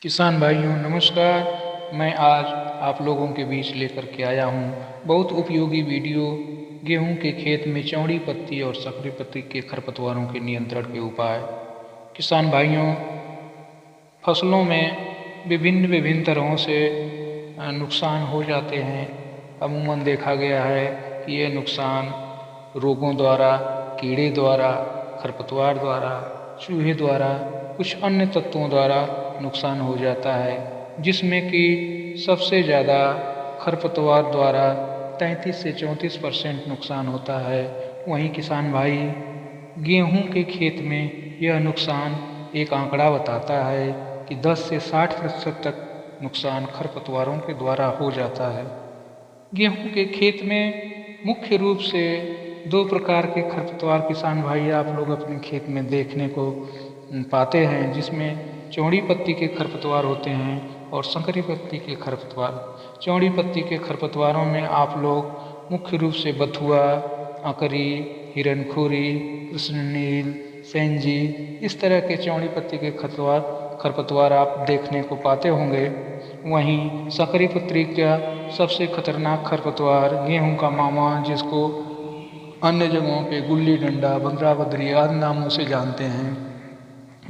किसान भाइयों नमस्कार। मैं आज आप लोगों के बीच लेकर के आया हूँ बहुत उपयोगी वीडियो गेहूं के खेत में चौड़ी पत्ती और संकरी पत्ती के खरपतवारों के नियंत्रण के उपाय। किसान भाइयों, फसलों में विभिन्न तरहों से नुकसान हो जाते हैं। अमूमन देखा गया है कि ये नुकसान रोगों द्वारा, कीड़े द्वारा, खरपतवार द्वारा, चूहे द्वारा, कुछ अन्य तत्वों द्वारा नुकसान हो जाता है, जिसमें कि सबसे ज़्यादा खरपतवार द्वारा 33 से 34% नुकसान होता है। वहीं किसान भाई, गेहूं के खेत में यह नुकसान एक आंकड़ा बताता है कि 10 से 60% तक नुकसान खरपतवारों के द्वारा हो जाता है। गेहूं के खेत में मुख्य रूप से दो प्रकार के खरपतवार किसान भाई आप लोग अपने खेत में देखने को पाते हैं, जिसमें चौड़ी पत्ती के खरपतवार होते हैं और संकरी पत्ती के खरपतवार। चौड़ी पत्ती के खरपतवारों में आप लोग मुख्य रूप से बथुआ, अकरी, हिरणखुरी, कृष्णनील, सेंजी, इस तरह के चौड़ी पत्ती के खरपतवार आप देखने को पाते होंगे। वहीं संकरी पत्ती का सबसे खतरनाक खरपतवार गेहूं का मामा, जिसको अन्य जगहों पे गुल्ली डंडा, बंदराबदरी आदि नामों से जानते हैं।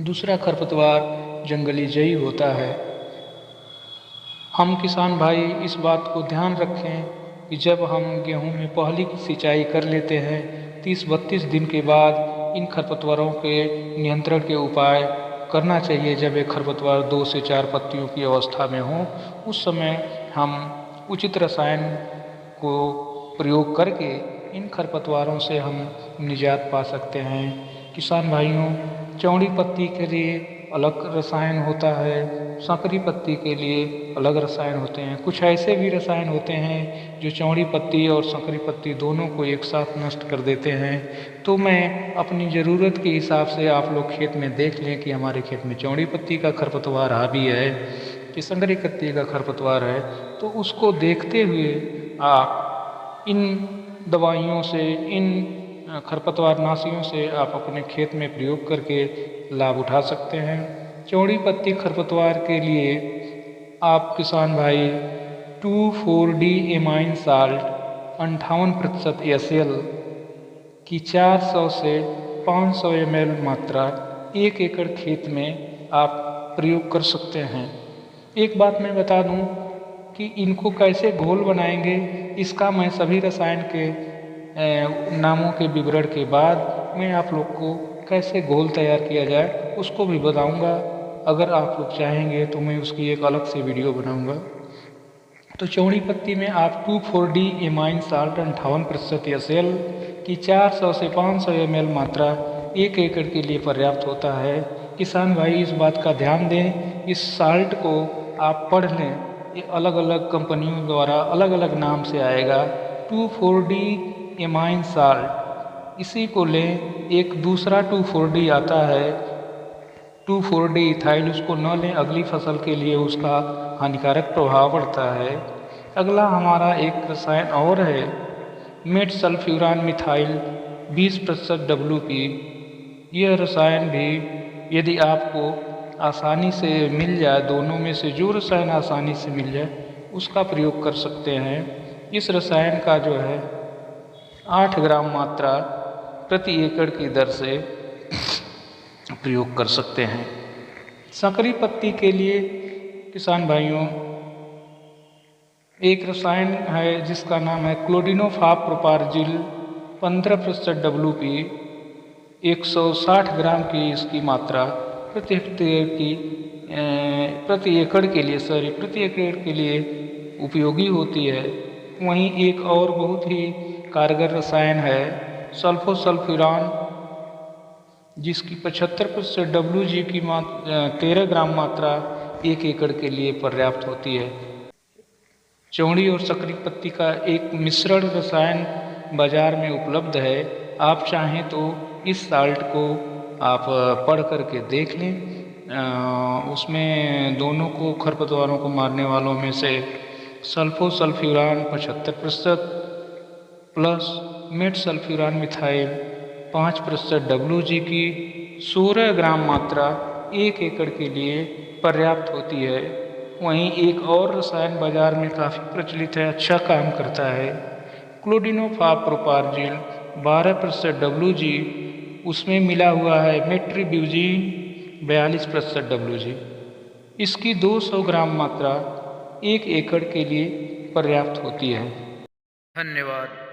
दूसरा खरपतवार जंगली जई होता है। हम किसान भाई इस बात को ध्यान रखें कि जब हम गेहूं में पहली की सिंचाई कर लेते हैं, 30-32 दिन के बाद इन खरपतवारों के नियंत्रण के उपाय करना चाहिए। जब एक खरपतवार 2 से 4 पत्तियों की अवस्था में हो, उस समय हम उचित रसायन को प्रयोग करके इन खरपतवारों से हम निजात पा सकते हैं। किसान भाइयों, चौड़ी पत्ती के लिए अलग रसायन होता है, संकरी पत्ती के लिए अलग रसायन होते हैं। कुछ ऐसे भी रसायन होते हैं जो चौड़ी पत्ती और संकरी पत्ती दोनों को एक साथ नष्ट कर देते हैं। तो मैं अपनी ज़रूरत के हिसाब से, आप लोग खेत में देख लें कि हमारे खेत में चौड़ी पत्ती का खरपतवार हावी है कि संकरी पत्ती का खरपतवार है, तो उसको देखते हुए आप इन दवाइयों से, इन खरपतवार नाशियों से आप अपने खेत में प्रयोग करके लाभ उठा सकते हैं। चौड़ी पत्ती खरपतवार के लिए आप किसान भाई 2,4-D एमाइन साल्ट 58% SL की 400 से 500 ml मात्रा 1 एकड़ खेत में आप प्रयोग कर सकते हैं। एक बात मैं बता दूं कि इनको कैसे घोल बनाएंगे, इसका मैं सभी रसायन के नामों के विवरण के बाद मैं आप लोग को कैसे घोल तैयार किया जाए उसको भी बताऊंगा। अगर आप लोग चाहेंगे तो मैं उसकी एक अलग से वीडियो बनाऊंगा। तो चौड़ी पत्ती में आप 2,4-D एमाइन साल्ट 58% SL की 400 से 500 ml मात्रा 1 एकड़ के लिए पर्याप्त होता है। किसान भाई इस बात का ध्यान दें, इस साल्ट को आप पढ़ लें, ये अलग अलग कंपनियों द्वारा अलग अलग नाम से आएगा। 2,4-D एमाइन साल्ट, इसी को लें। एक दूसरा 2,4-D आता है, 2,4-D इथाइल, उसको न लें, अगली फसल के लिए उसका हानिकारक प्रभाव पड़ता है। अगला हमारा एक रसायन और है, मेट सल्फ्यूरान मिथाइल 20% WP। यह रसायन भी यदि आपको आसानी से मिल जाए, दोनों में से जो रसायन आसानी से मिल जाए उसका प्रयोग कर सकते हैं। इस रसायन का जो है 8 ग्राम मात्रा प्रति एकड़ की दर से प्रयोग कर सकते हैं। संकरी पत्ती के लिए किसान भाइयों एक रसायन है जिसका नाम है क्लोडिनोफाप प्रोपार्जिल 15% WP। 160 ग्राम की इसकी मात्रा प्रति एकड़ के लिए उपयोगी होती है। वहीं एक और बहुत ही कारगर रसायन है सल्फोसल्फ्यूरान, जिसकी 75% WG की 13 ग्राम मात्रा 1 एकड़ के लिए पर्याप्त होती है। चौड़ी और संकरी पत्ती का एक मिश्रण रसायन बाजार में उपलब्ध है। आप चाहें तो इस साल्ट को आप पढ़ करके देख लें। उसमें दोनों को, खरपतवारों को मारने वालों में से sulfosulfuron 75% plus metsulfuron methyl 5% WG की 16 ग्राम मात्रा 1 एकड़ के लिए पर्याप्त होती है। वहीं एक और रसायन बाजार में काफ़ी प्रचलित है, अच्छा काम करता है, क्लोडिनोफाप्रोपार्जिल 12% WG, उसमें मिला हुआ है मेट्रीब्यूजिन 42% WG। इसकी 200 ग्राम मात्रा 1 एकड़ के लिए पर्याप्त होती है। धन्यवाद।